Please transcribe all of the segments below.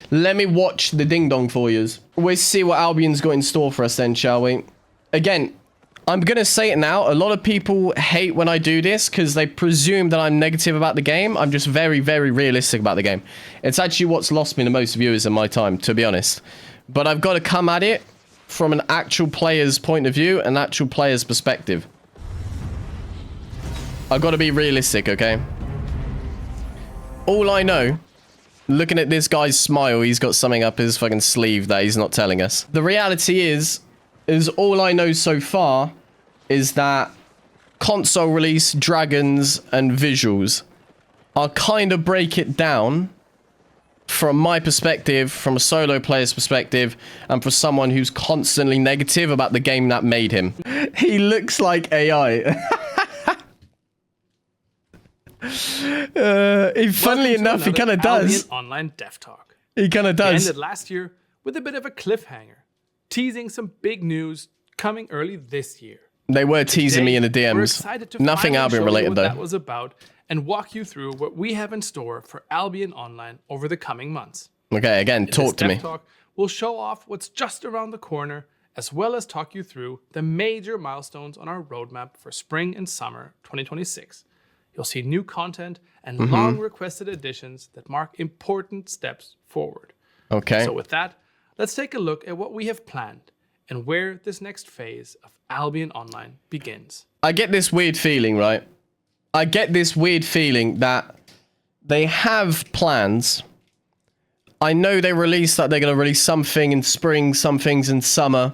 Let me watch the ding-dong for yous. We'll see what Albion's got in store for us then, shall we? Again, I'm going to say it now. A lot of people hate when I do this because they presume that I'm negative about the game. I'm just very, very realistic about the game. It's actually what's lost me the most viewers in my time, to be honest. But I've got to come at it from an actual player's point of view, an actual player's perspective. I've got to be realistic, okay? All I know, looking at this guy's smile, he's got something up his fucking sleeve that he's not telling us. The reality is all I know so far is that console release, dragons, and visuals are kind of break it down from my perspective, from a solo player's perspective, and for someone who's constantly negative about the game that made him. He looks like AI. Funnily enough, he kind of does. Albion Online Dev Talk. He kind of does. We ended last year with a bit of a cliffhanger, teasing some big news coming early this year. They were teasing me in the DMs. We're excited to Nothing Albion related though. That was about, and walk you through what we have in store for Albion Online over the coming months. Okay, again, talk to me. Talk, we'll show off what's just around the corner, as well as talk you through the major milestones on our roadmap for spring and summer 2026. You'll see new content and long requested additions that mark important steps forward. Okay. So with that, let's take a look at what we have planned and where this next phase of Albion Online begins. I get this weird feeling, right? I get this weird feeling that they have plans. I know they released that they're going to release something in spring, some things in summer.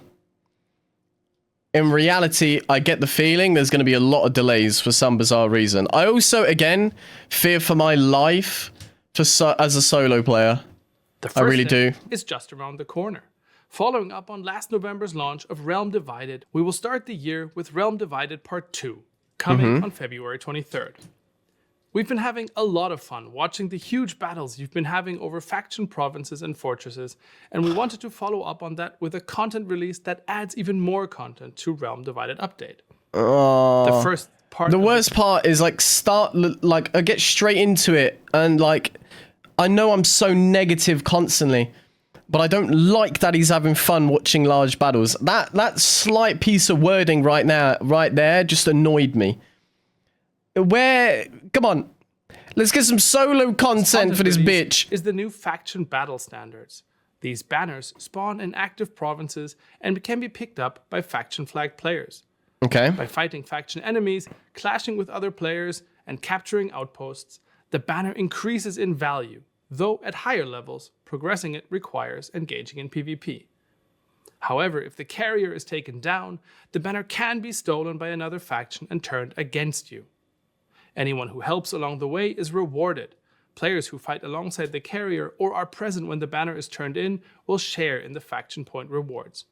In reality, I get the feeling there's going to be a lot of delays for some bizarre reason. I also, again, fear for my life as a solo player. The first I really do. Is just around the corner. Following up on last November's launch of Realm Divided, we will start the year with Realm Divided Part 2, coming on February 23rd. We've been having a lot of fun watching the huge battles you've been having over faction provinces and fortresses, and we wanted to follow up on that with a content release that adds even more content to Realm Divided Update. The first part. The worst part is like I get straight into it, and like I know I'm so negative constantly, but I don't like that he's having fun watching large battles. That slight piece of wording right there just annoyed me. Come on, let's get some solo content for this bitch. Is the new faction battle standards. These banners spawn in active provinces and can be picked up by faction flag players. Okay. By fighting faction enemies, clashing with other players, and capturing outposts, the banner increases in value, though at higher levels, progressing it requires engaging in PvP. However, if the carrier is taken down, the banner can be stolen by another faction and turned against you. Anyone who helps along the way is rewarded. Players who fight alongside the carrier or are present when the banner is turned in will share in the faction point rewards.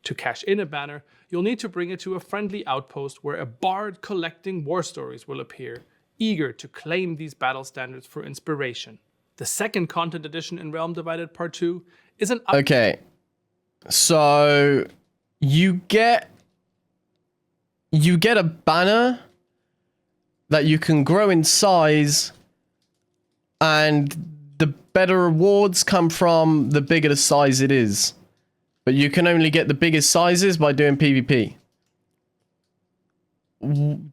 To cash in a banner, you'll need to bring it to a friendly outpost where a bard collecting war stories will appear, eager to claim these battle standards for inspiration. The second content addition in Realm Divided Part 2 is an Okay. So you get a banner that you can grow in size, and the better rewards come from the bigger the size it is. But you can only get the biggest sizes by doing PvP.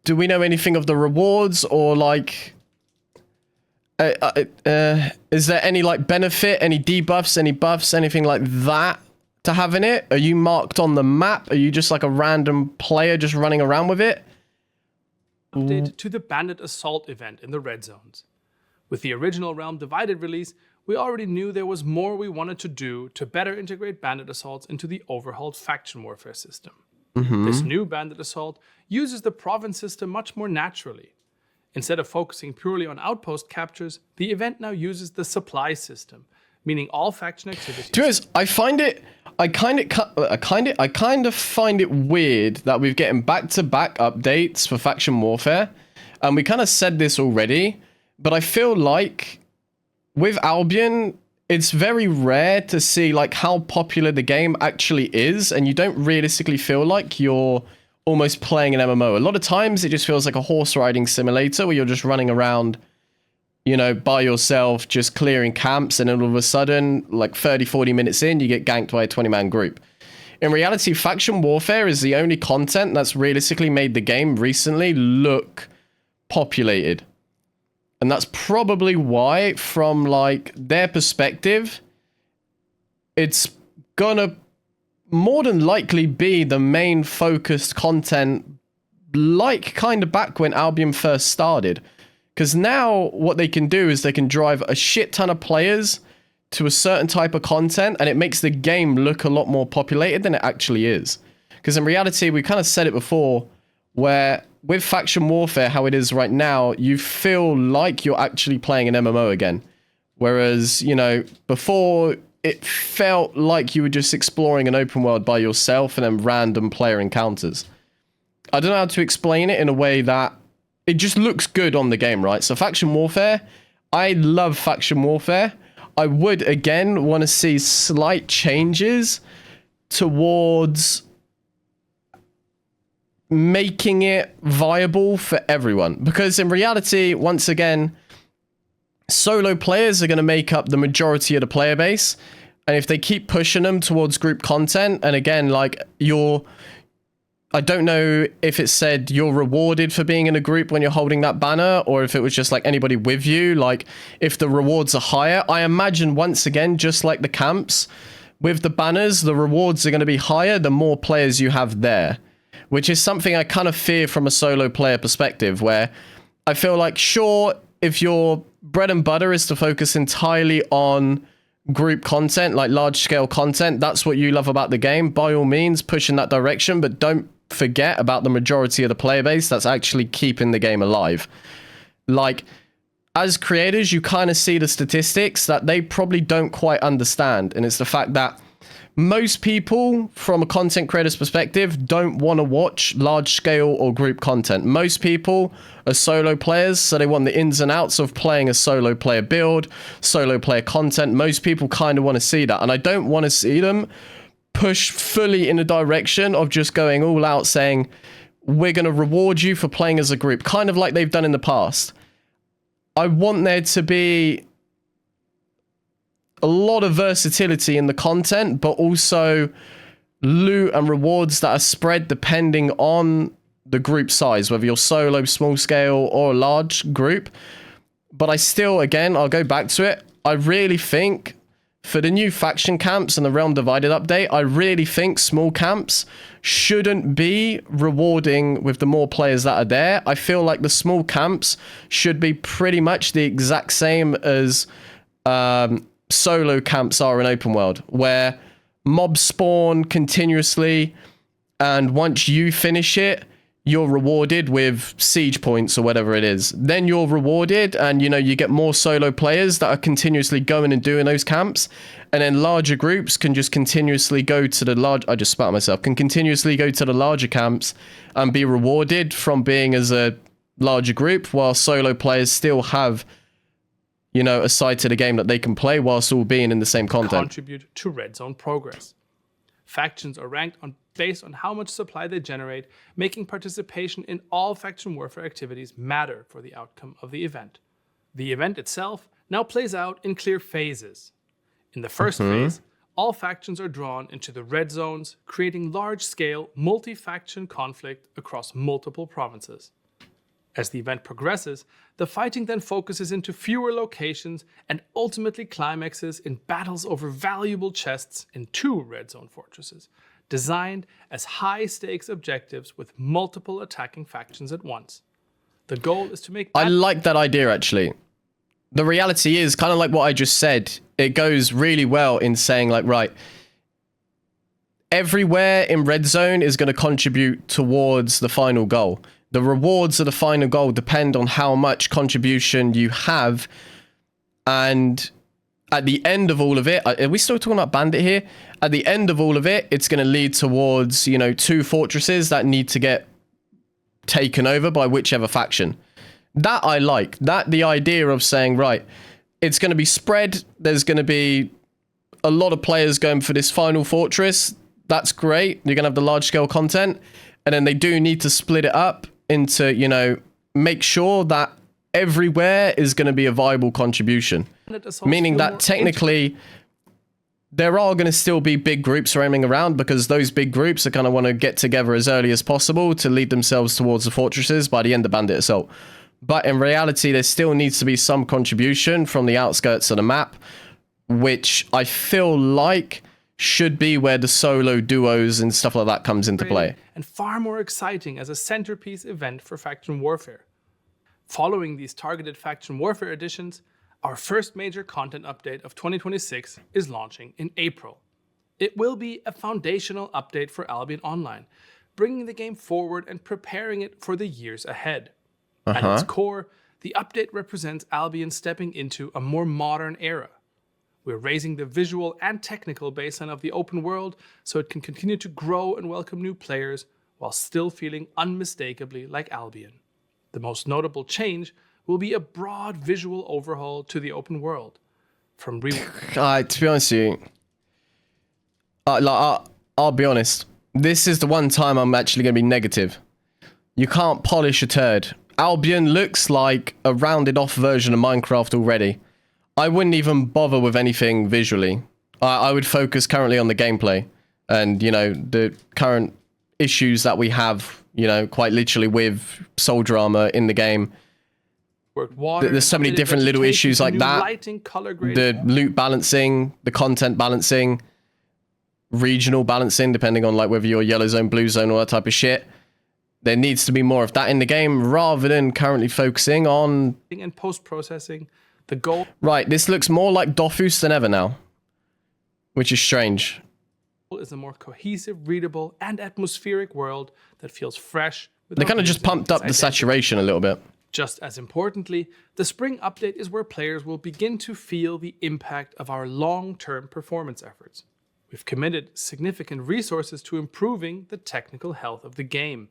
Do we know anything of the rewards, or like is there any like benefit, any debuffs, any buffs, anything like that to having it? Are you marked on the map? Are you just like a random player just running around with it? Update to the Bandit Assault event in the red zones. With the original Realm Divided release, we already knew there was more we wanted to do to better integrate Bandit Assaults into the overhauled faction warfare system. This new Bandit Assault uses the province system much more naturally. Instead of focusing purely on outpost captures, the event now uses the supply system, meaning all faction activities. To us, I kind of find it weird that we're getting back-to-back updates for faction warfare, and we kind of said this already, but I feel like with Albion, it's very rare to see like how popular the game actually is, and you don't realistically feel like you're almost playing an MMO. A lot of times it just feels like a horse riding simulator where you're just running around you know, by yourself, just clearing camps, and then all of a sudden, like 30, 40 minutes in, you get ganked by a 20-man group. In reality, faction warfare is the only content that's realistically made the game recently look populated. And that's probably why, from like their perspective, it's gonna more than likely be the main focused content, like kind of back when Albion first started. Because now what they can do is they can drive a shit ton of players to a certain type of content, and it makes the game look a lot more populated than it actually is. Because in reality, we kind of said it before, where with faction warfare, how it is right now, you feel like you're actually playing an MMO again. Whereas, you know, before, it felt like you were just exploring an open world by yourself and then random player encounters. I don't know how to explain it in a way that it just looks good on the game, right? So faction warfare, I love faction warfare. I would, again, want to see slight changes towards making it viable for everyone. Because in reality, once again, solo players are going to make up the majority of the player base. And if they keep pushing them towards group content, and again, like I don't know if it said you're rewarded for being in a group when you're holding that banner, or if it was just like anybody with you, like if the rewards are higher. I imagine, once again, just like the camps, with the banners, the rewards are going to be higher the more players you have there, which is something I kind of fear from a solo player perspective, where I feel like, sure, if your bread and butter is to focus entirely on group content, like large scale content, that's what you love about the game, by all means push in that direction, but don't forget about the majority of the player base that's actually keeping the game alive. Like, as creators, you kind of see the statistics that they probably don't quite understand, and it's the fact that most people, from a content creator's perspective, don't want to watch large scale or group content. Most people are solo players, so they want the ins and outs of playing a solo player build, solo player content. Most people kind of want to see that, and I don't want to see them push fully in the direction of just going all out saying, we're going to reward you for playing as a group, kind of like they've done in the past. I want there to be a lot of versatility in the content, but also loot and rewards that are spread depending on the group size, whether you're solo, small scale, or a large group. But I still, again, I'll go back to it. I really think for the new faction camps and the Realm Divided update, I really think small camps shouldn't be rewarding with the more players that are there. I feel like the small camps should be pretty much the exact same as solo camps are in open world, where mobs spawn continuously, and once you finish it, you're rewarded with siege points or whatever it is. Then you're rewarded, and you know, you get more solo players that are continuously going and doing those camps, and then larger groups can just continuously go to the can continuously go to the larger camps and be rewarded from being as a larger group, while solo players still have, you know, a side to the game that they can play whilst all being in the same content. Contribute to red zone progress. Factions are ranked based on how much supply they generate, making participation in all faction warfare activities matter for the outcome of the event. The event itself now plays out in clear phases. In the first phase, all factions are drawn into the red zones, creating large-scale, multi-faction conflict across multiple provinces. As the event progresses, the fighting then focuses into fewer locations and ultimately climaxes in battles over valuable chests in 2 red zone fortresses, designed as high-stakes objectives with multiple attacking factions at once. The goal is to make... I like that idea, actually. The reality is, kind of like what I just said, it goes really well in saying, like, right, everywhere in red zone is going to contribute towards the final goal. The rewards of the final goal depend on how much contribution you have. And at the end of all of it, are we still talking about Bandit here? At the end of all of it, it's going to lead towards, you know, 2 fortresses that need to get taken over by whichever faction. That I like. That the idea of saying, right, it's going to be spread. There's going to be a lot of players going for this final fortress. That's great. You're going to have the large scale content. And then they do need to split it up into, you know, make sure that everywhere is going to be a viable contribution. Meaning that technically there are going to still be big groups roaming around, because those big groups are going to want to get together as early as possible to lead themselves towards the fortresses by the end of Bandit Assault. But in reality, there still needs to be some contribution from the outskirts of the map, which I feel like should be where the solo duos and stuff like that comes into play. And far more exciting as a centerpiece event for faction warfare. Following these targeted faction warfare editions, our first major content update of 2026 is launching in April. It will be a foundational update for Albion Online, bringing the game forward and preparing it for the years ahead. At its core, the update represents Albion stepping into a more modern era. We're raising the visual and technical baseline of the open world so it can continue to grow and welcome new players while still feeling unmistakably like Albion. The most notable change will be a broad visual overhaul to the open world. From to be honest with you, I'll be honest. This is the one time I'm actually going to be negative. You can't polish a turd. Albion looks like a rounded off version of Minecraft already. I wouldn't even bother with anything visually. I would focus currently on the gameplay and, you know, the current issues that we have, you know, quite literally with soldier armor in the game. There's so many different little issues like that. The loot balancing, the content balancing, regional balancing, depending on like whether you're yellow zone, blue zone, all that type of shit. There needs to be more of that in the game rather than currently focusing on... and post-processing, the goal... Right, this looks more like Dofus than ever now, which is strange. ...is a more cohesive, readable, and atmospheric world that feels fresh. They kind of just pumped up the saturation a little bit. Just as importantly, the spring update is where players will begin to feel the impact of our long-term performance efforts. We've committed significant resources to improving the technical health of the game.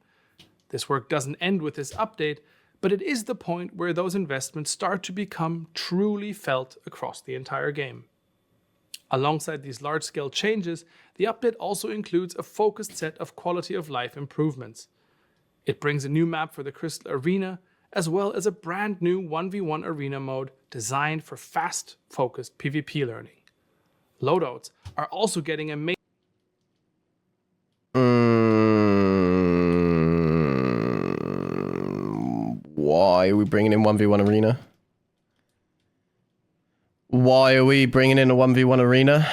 This work doesn't end with this update, but it is the point where those investments start to become truly felt across the entire game. Alongside these large-scale changes, the update also includes a focused set of quality-of-life improvements. It brings a new map for the Crystal Arena, as well as a brand new 1v1 arena mode designed for fast, focused PvP learning. Loadouts are also getting a Why are we bringing in 1v1 arena? Why are we bringing in a 1v1 arena?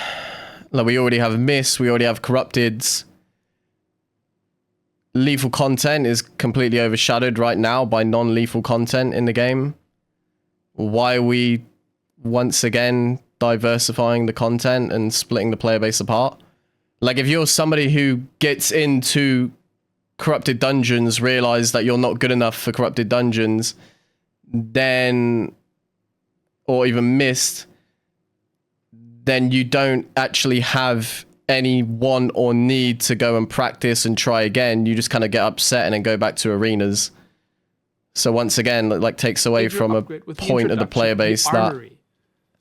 Like, we already have Miss, we already have Corrupteds. Lethal content is completely overshadowed right now by non-lethal content in the game. Why are we once again diversifying the content and splitting the player base apart? Like, if you're somebody who gets into corrupted dungeons, realize that you're not good enough for corrupted dungeons, then, or even missed, then you don't actually have any want or need to go and practice and try again. You just kind of get upset and then go back to arenas. So once again, like, takes away from a point of the player base that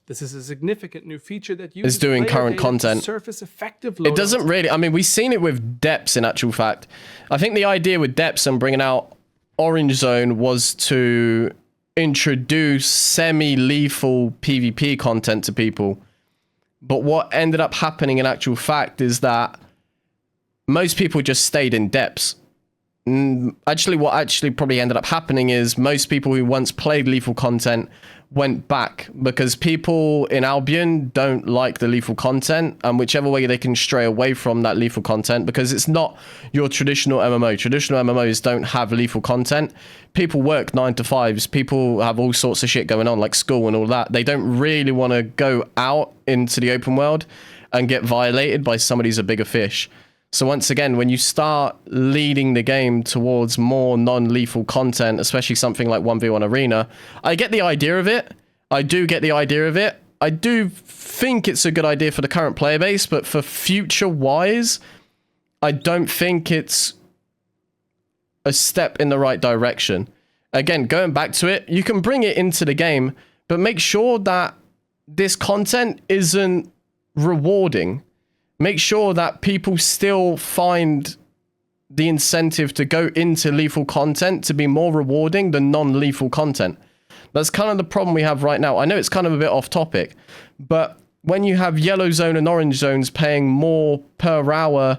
this is a significant new feature that uses is doing current content. Surface effective it doesn't really, I mean, we've seen it with depths in actual fact. I think the idea with depths and bringing out Orange Zone was to introduce semi-lethal PvP content to people. But what ended up happening in actual fact is that most people just stayed in depths. Actually, what actually probably ended up happening is most people who once played lethal content went back, because people in Albion don't like the lethal content, and whichever way they can stray away from that lethal content, because it's not your traditional MMO. Traditional MMOs don't have lethal content. People work 9 to 5s. People have all sorts of shit going on, like school and all that. They don't really want to go out into the open world and get violated by somebody who's a bigger fish. So once again, when you start leading the game towards more non-lethal content, especially something like 1v1 Arena, I get the idea of it. I do get the idea of it. I do think it's a good idea for the current player base, but for future-wise, I don't think it's a step in the right direction. Again, going back to it, you can bring it into the game, but make sure that this content isn't rewarding. Make sure that people still find the incentive to go into lethal content to be more rewarding than non-lethal content. That's kind of the problem we have right now. I know it's kind of a bit off topic, but when you have yellow zone and orange zones paying more per hour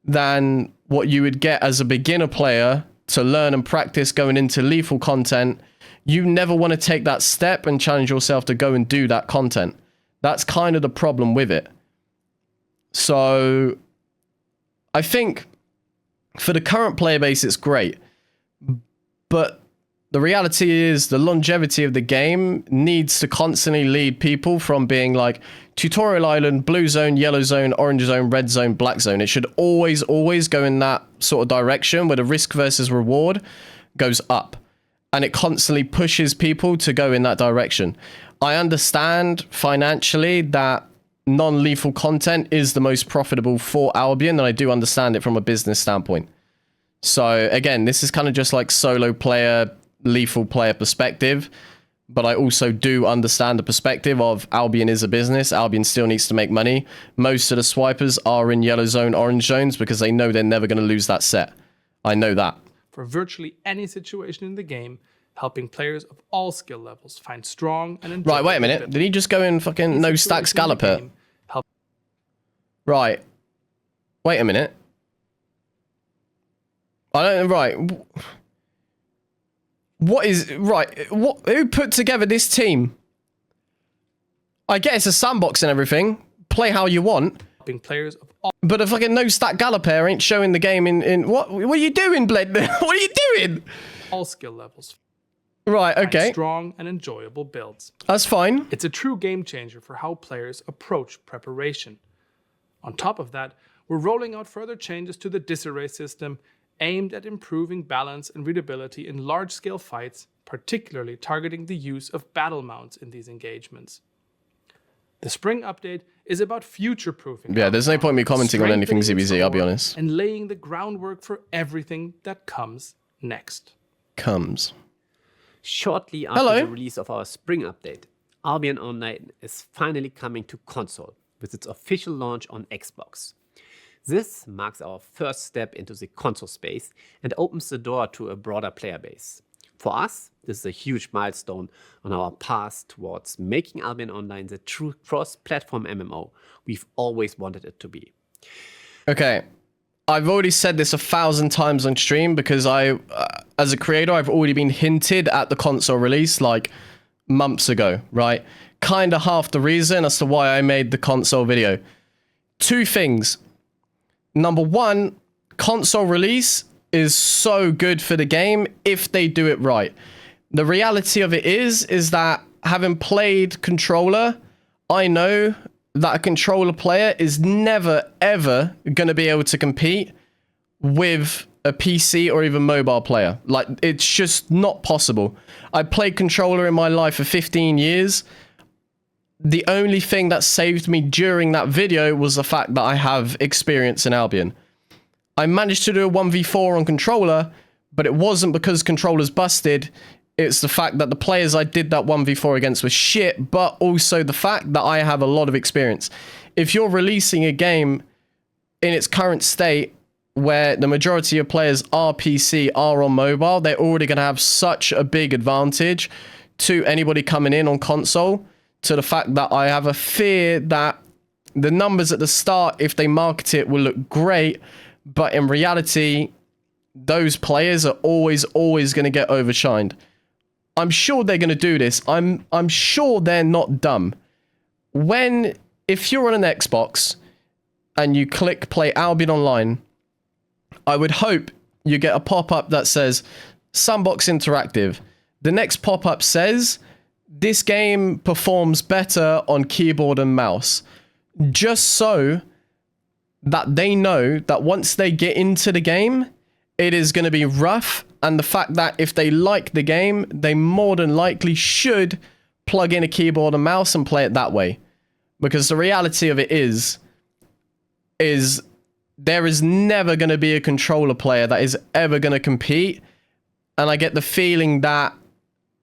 than what you would get as a beginner player to learn and practice going into lethal content, you never want to take that step and challenge yourself to go and do that content. That's kind of the problem with it. So I think for the current player base, it's great. But the reality is the longevity of the game needs to constantly lead people from being like tutorial island, blue zone, yellow zone, orange zone, red zone, black zone. It should always go in that sort of direction where the risk versus reward goes up. And it constantly pushes people to go in that direction. I understand financially that non-lethal content is the most profitable for Albion, and I do understand it from a business standpoint. So again, this is kind of just like solo player, lethal player perspective, but I also do understand the perspective of Albion is a business. Albion still needs to make money. Most of the swipers are in yellow zone, orange zones because they know they're never going to lose that set. I know that. For virtually any situation in the game, helping players of all skill levels find strong and enjoyable. Right, wait a minute. Did he just go in fucking no stack scallop? Right. Wait a minute. I don't. Right. What is right? What? Who put together this team? I get it's a sandbox and everything. Play how you want. Players of all, but a fucking no stack Gallopair ain't showing the game in what? What are you doing, Bled? What are you doing? All skill levels. Right. Okay. Strong and enjoyable builds. That's fine. It's a true game changer for how players approach preparation. On top of that, we're rolling out further changes to the disarray system aimed at improving balance and readability in large-scale fights, particularly targeting the use of battle mounts in these engagements. The spring update is about future-proofing. Yeah, there's no point me commenting on anything ZBZ, I'll be honest. And laying the groundwork for everything that comes next. Shortly after the release of our spring update, Albion Online is finally coming to console with its official launch on Xbox. This marks our first step into the console space and opens the door to a broader player base. For us, this is a huge milestone on our path towards making Albion Online the true cross-platform MMO we've always wanted it to be. Okay, I've already said this 1,000 times on stream because as a creator, I've already been hinted at the console release like months ago, right? Kind of half the reason as to why I made the console video. Two things. Number one, console release is so good for the game if they do it right. The reality of it is that having played controller, I know that a controller player is never, ever going to be able to compete with a PC or even mobile player. Like, it's just not possible. I played controller in my life for 15 years. The only thing that saved me during that video was the fact that I have experience in Albion. I managed to do a 1v4 on controller, but it wasn't because controller's busted. It's the fact that the players I did that 1v4 against were shit, but also the fact that I have a lot of experience. If you're releasing a game in its current state where the majority of players are PC, are on mobile, they're already going to have such a big advantage to anybody coming in on console, to the fact that I have a fear that the numbers at the start, if they market it, will look great, but in reality, those players are always going to get overshined. I'm sure they're going to do this. I'm sure they're not dumb. If you're on an Xbox and you click play Albion Online, I would hope you get a pop-up that says Sandbox Interactive. The next pop-up says this game performs better on keyboard and mouse. Just so that they know that once they get into the game, it is going to be rough. And the fact that if they like the game, they more than likely should plug in a keyboard and mouse and play it that way. Because the reality of it is there is never going to be a controller player that is ever going to compete. And I get the feeling that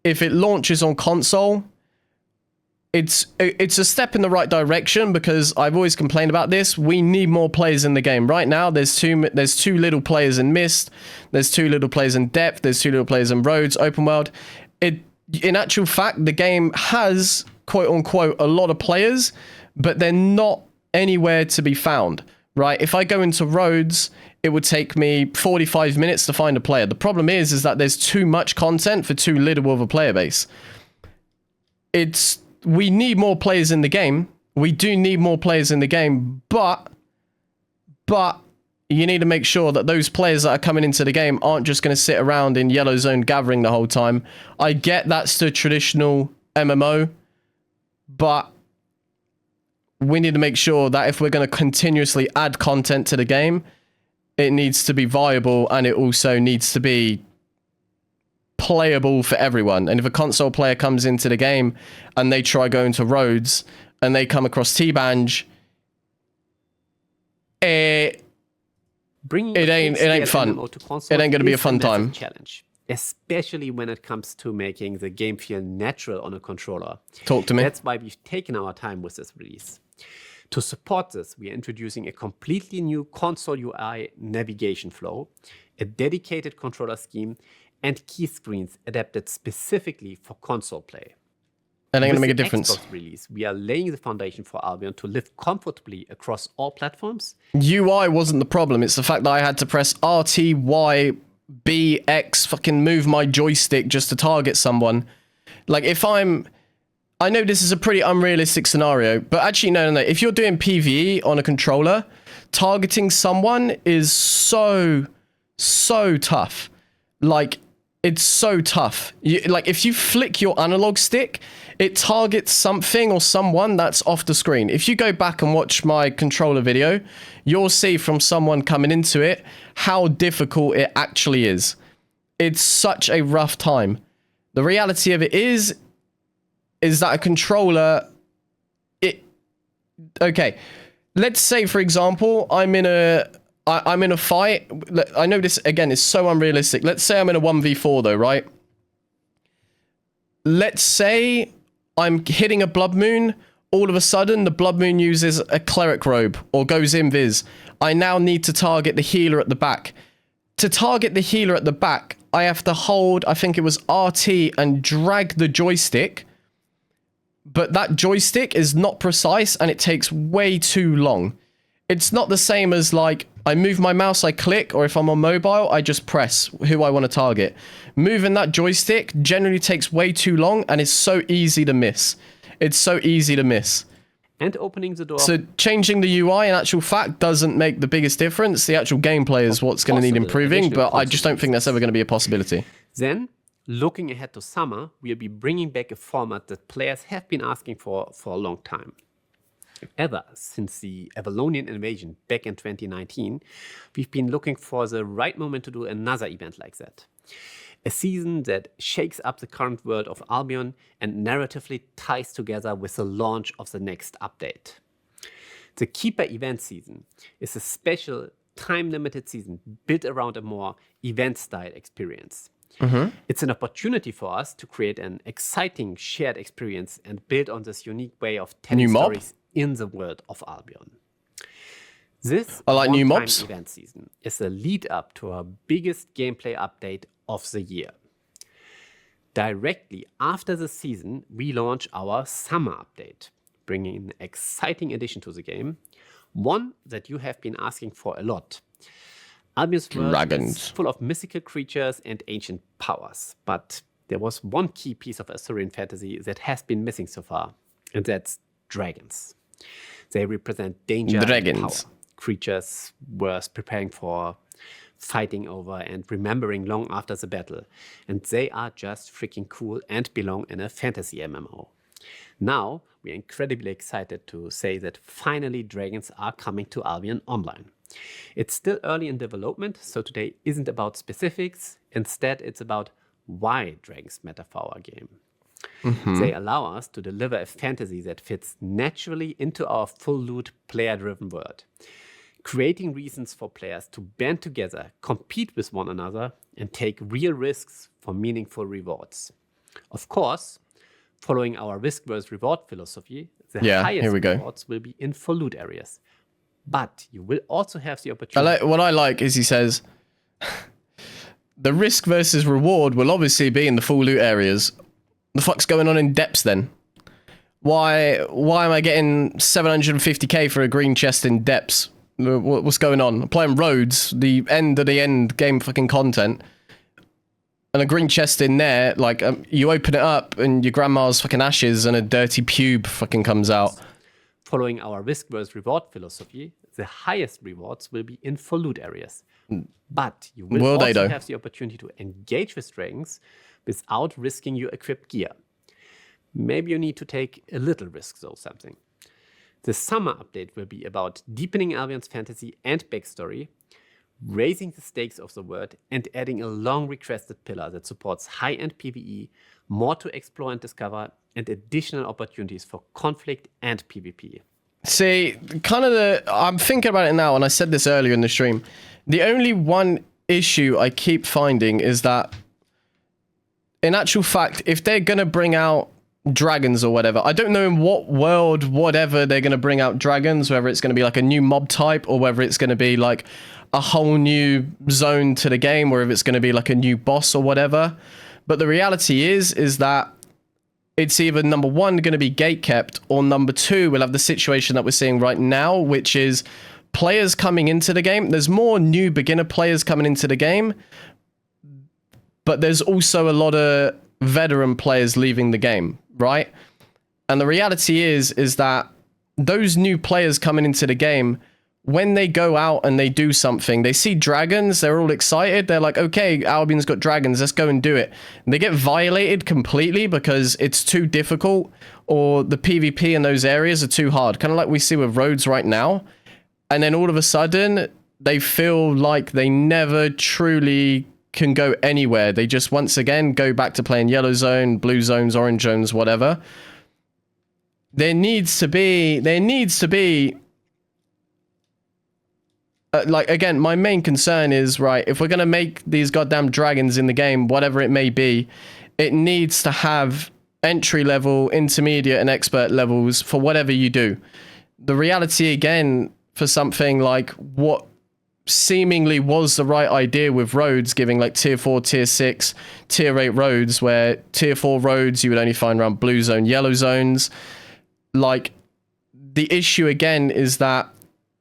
if it launches on console, it's a step in the right direction, because I've always complained about this. We need more players in the game. Right now, there's too little players in Mist. There's too little players in Depth. There's too little players in Roads, Open World. in actual fact, the game has, quote unquote, a lot of players, but they're not anywhere to be found, right? If I go into roads, it would take me 45 minutes to find a player. The problem is that there's too much content for too little of a player base. We need more players in the game. We do need more players in the game, but you need to make sure that those players that are coming into the game aren't just going to sit around in yellow zone gathering the whole time. I get that's the traditional MMO, but we need to make sure that if we're going to continuously add content to the game, it needs to be viable and it also needs to be playable for everyone. And if a console player comes into the game and they try going to roads and they come across T-Banj, it ain't fun. It ain't going to be a fun time. Challenge, especially when it comes to making the game feel natural on a controller. Talk to me. That's why we've taken our time with this release. To support this, we are introducing a completely new console UI navigation flow, a dedicated controller scheme, and key screens adapted specifically for console play. And ain't going to make a With the difference. Xbox release, we are laying the foundation for Albion to live comfortably across all platforms. UI wasn't the problem. It's the fact that I had to press RT, Y, B, X, fucking move my joystick just to target someone. Like, I know this is a pretty unrealistic scenario, but actually, no. If you're doing PvE on a controller, targeting someone is so tough. Like, it's so tough. Like, if you flick your analog stick, it targets something or someone that's off the screen. If you go back and watch my controller video, you'll see from someone coming into it how difficult it actually is. It's such a rough time. The reality of it is that a controller, okay, let's say, for example, I'm in a fight. I know this, again, is so unrealistic. Let's say I'm in a 1v4 though, right? Let's say I'm hitting a Blood Moon. All of a sudden, the Blood Moon uses a Cleric Robe or goes invis. I now need to target the healer at the back. To target the healer at the back, I have to hold, I think it was RT, and drag the joystick. But that joystick is not precise and it takes way too long. It's not the same as, like, I move my mouse, I click, or if I'm on mobile, I just press who I want to target. Moving that joystick generally takes way too long and is so easy to miss. It's so easy to miss. And opening the door. So changing the UI in actual fact doesn't make the biggest difference. The actual gameplay is what's going to need improving, but I just don't think that's ever going to be a possibility. Then, looking ahead to summer, we'll be bringing back a format that players have been asking for a long time. Ever since the Avalonian invasion back in 2019, we've been looking for the right moment to do another event like that. A season that shakes up the current world of Albion and narratively ties together with the launch of the next update. The Keeper event season is a special time-limited season built around a more event-style experience. It's an opportunity for us to create an exciting shared experience and build on this unique way of telling stories in the world of Albion. This new mobs event season is a lead up to our biggest gameplay update of the year. Directly after the season, we launch our summer update, bringing an exciting addition to the game, one that you have been asking for a lot. Albion's world is full of mythical creatures and ancient powers, but there was one key piece of Arthurian fantasy that has been missing so far, and that's dragons. They represent danger and power. Creatures worth preparing for, fighting over, and remembering long after the battle. And they are just freaking cool and belong in a fantasy MMO. Now, we're incredibly excited to say that finally dragons are coming to Albion Online. It's still early in development, so today isn't about specifics. Instead, it's about why dragons matter for our game. They allow us to deliver a fantasy that fits naturally into our full loot, player-driven world, creating reasons for players to band together, compete with one another, and take real risks for meaningful rewards. Of course, following our risk versus reward philosophy, the highest rewards will be in full loot areas. But you will also have the opportunity. What I like is he says, the risk versus reward will obviously be in the full loot areas. The fuck's going on in depths then? Why am I getting 750k for a green chest in depths? What's going on? I'm playing roads, the end of the end game fucking content. And a green chest in there, like, you open it up and your grandma's fucking ashes and a dirty pube fucking comes out. Following our risk versus reward philosophy, the highest rewards will be in for loot areas. But you will also have the opportunity to engage with dragons without risking your equipped gear. Maybe you need to take a little risk, though, something. The summer update will be about deepening Albion's fantasy and backstory, raising the stakes of the world, and adding a long-requested pillar that supports high-end PvE, more to explore and discover, and additional opportunities for conflict and PvP. See, I'm thinking about it now, and I said this earlier in the stream. The only one issue I keep finding is that, in actual fact, if they're going to bring out dragons or whatever, I don't know in what world, whatever, they're going to bring out dragons, whether it's going to be like a new mob type or whether it's going to be like a whole new zone to the game, or if it's going to be like a new boss or whatever. But the reality is that it's either number one going to be gatekept, or number two we'll have the situation that we're seeing right now, which is players coming into the game. There's more new beginner players coming into the game, but there's also a lot of veteran players leaving the game, right? And the reality is that those new players coming into the game, when they go out and they do something, they see dragons, they're all excited. They're like, okay, Albion's got dragons, let's go and do it. And they get violated completely because it's too difficult, or the PvP in those areas are too hard. Kind of like we see with roads right now. And then all of a sudden, they feel like they never truly can go anywhere. They just once again go back to playing yellow zone, blue zones, orange zones, whatever. There needs to be like, again, my main concern is, right, if we're going to make these goddamn dragons in the game, whatever it may be, it needs to have entry level, intermediate, and expert levels for whatever you do. The reality, again, for something like what seemingly was the right idea with roads, giving like tier 4, tier 6, tier 8 roads, where tier 4 roads you would only find around blue zone, yellow zones. Like, the issue again is that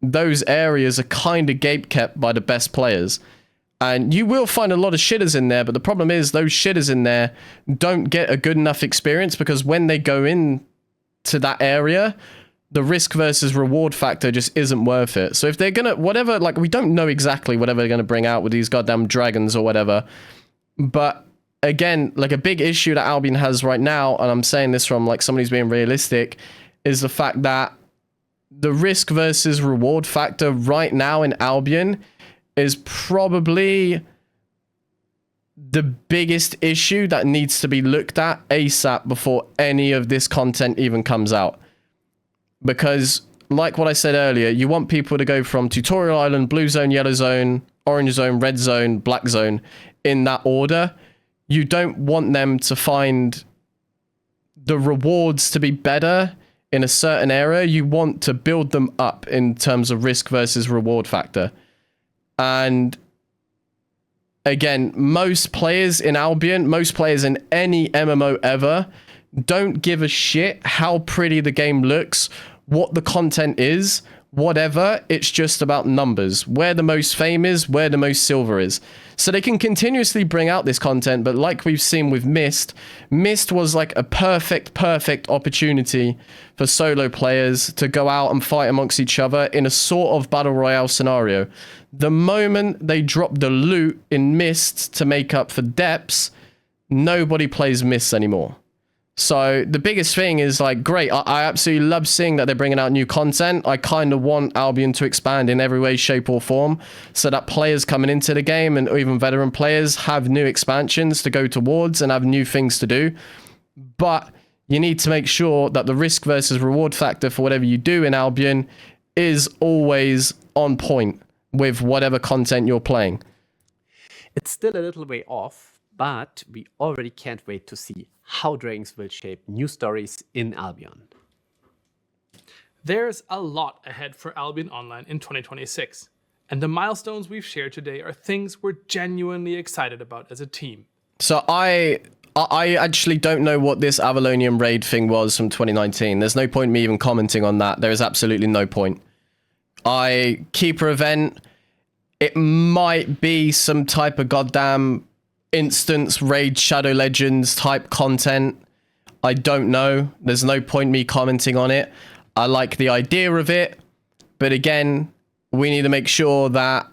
those areas are kind of gatekept by the best players. And you will find a lot of shitters in there, but the problem is those shitters in there don't get a good enough experience, because when they go in to that area, the risk versus reward factor just isn't worth it. So if they're gonna, whatever, like, we don't know exactly whatever they're gonna bring out with these goddamn dragons or whatever, but again, like, a big issue that Albion has right now, and I'm saying this from like somebody who's being realistic, is the fact that the risk versus reward factor right now in Albion is probably the biggest issue that needs to be looked at ASAP before any of this content even comes out. Because, like what I said earlier, you want people to go from Tutorial Island, Blue Zone, Yellow Zone, Orange Zone, Red Zone, Black Zone, in that order. You don't want them to find the rewards to be better in a certain area. You want to build them up in terms of risk versus reward factor. And again, most players in Albion, most players in any MMO ever, don't give a shit how pretty the game looks, what the content is, whatever. It's just about numbers, where the most fame is, where the most silver is. So they can continuously bring out this content, but like we've seen with Mist was like a perfect opportunity for solo players to go out and fight amongst each other in a sort of battle royale scenario. The moment they drop the loot in Mist to make up for depths, nobody plays Mist anymore. So the biggest thing is, like, great, I absolutely love seeing that they're bringing out new content. I kind of want Albion to expand in every way, shape or form, so that players coming into the game, and even veteran players, have new expansions to go towards and have new things to do. But you need to make sure that the risk versus reward factor for whatever you do in Albion is always on point with whatever content you're playing. It's still a little way off, but we already can't wait to see how dragons will shape new stories in Albion. There's a lot ahead for Albion Online in 2026, and the milestones we've shared today are things we're genuinely excited about as a team. So I I actually don't know what this Avalonian raid thing was from 2019. There's no point in me even commenting on that. There is absolutely no point. Keeper event, it might be some type of goddamn instance raid Shadow Legends type content. I don't know. There's no point me commenting on it. I like the idea of it, but again, we need to make sure that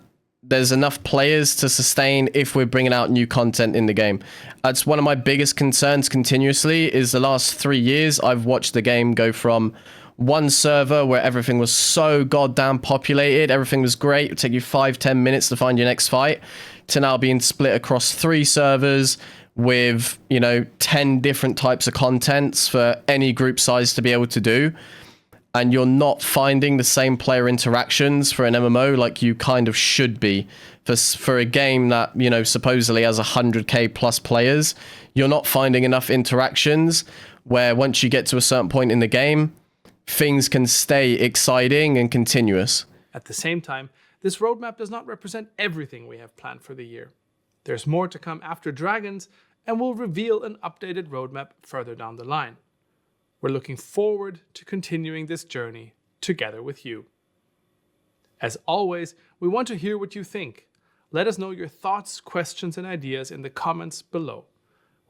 there's enough players to sustain if we're bringing out new content in the game. That's one of my biggest concerns continuously is the last 3 years I've watched the game go from one server where everything was so goddamn populated, everything was great, it would take you 5-10 minutes to find your next fight, to now being split across 3 servers with, you know, 10 different types of contents for any group size to be able to do. And you're not finding the same player interactions for an MMO like you kind of should be. For a game that, you know, supposedly has 100k plus players, you're not finding enough interactions where once you get to a certain point in the game, things can stay exciting and continuous. At the same time, this roadmap does not represent everything we have planned for the year. There's more to come after Dragons, and we'll reveal an updated roadmap further down the line. We're looking forward to continuing this journey together with you. As always, we want to hear what you think. Let us know your thoughts, questions, and ideas in the comments below.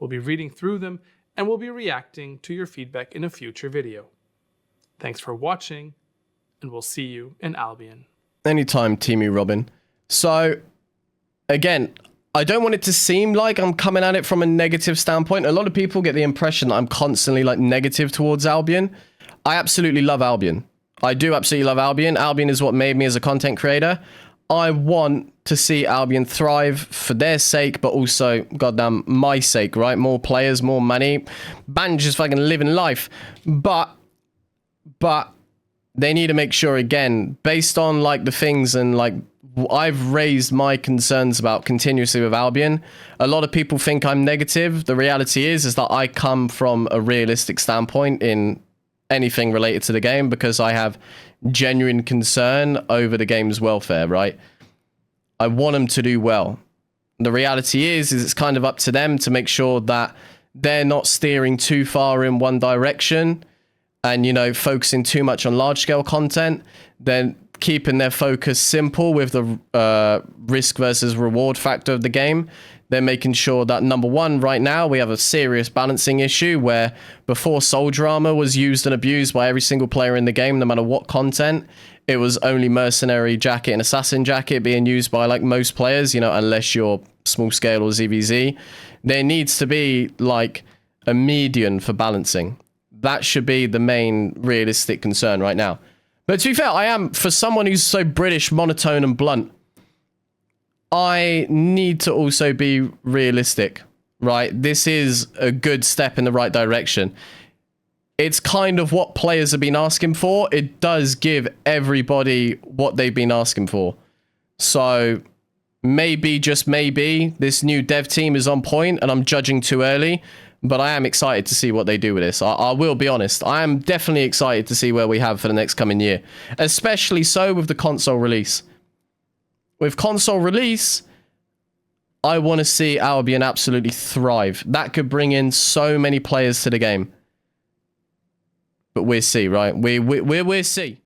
We'll be reading through them and we'll be reacting to your feedback in a future video. Thanks for watching, and we'll see you in Albion. Anytime, Teamy Robin. So, again, I don't want it to seem like I'm coming at it from a negative standpoint. A lot of people get the impression that I'm constantly like negative towards Albion. I absolutely love Albion. I do absolutely love Albion. Albion is what made me as a content creator. I want to see Albion thrive for their sake, but also, goddamn, my sake, right? More players, more money. Bandit just fucking living life. But they need to make sure, again, based on like the things and like I've raised my concerns about continuously with Albion. A lot of people think I'm negative. The reality is that I come from a realistic standpoint in anything related to the game because I have genuine concern over the game's welfare, right? I want them to do well. The reality is it's kind of up to them to make sure that they're not steering too far in one direction and, you know, focusing too much on large-scale content, then keeping their focus simple with the risk versus reward factor of the game. They're making sure that, number one, right now we have a serious balancing issue where before soldier armor was used and abused by every single player in the game, no matter what content, it was only mercenary jacket and assassin jacket being used by like most players, you know, unless you're small scale or ZVZ. There needs to be like a median for balancing. That should be the main realistic concern right now. But to be fair, I am, for someone who's so British, monotone and blunt, I need to also be realistic, right? This is a good step in the right direction. It's kind of what players have been asking for. It does give everybody what they've been asking for. So maybe, just maybe, this new dev team is on point and I'm judging too early. But I am excited to see what they do with this. I will be honest. I am definitely excited to see where we have for the next coming year. Especially so with the console release. With console release, I want to see Albion absolutely thrive. That could bring in so many players to the game. But we'll see, right? We'll see.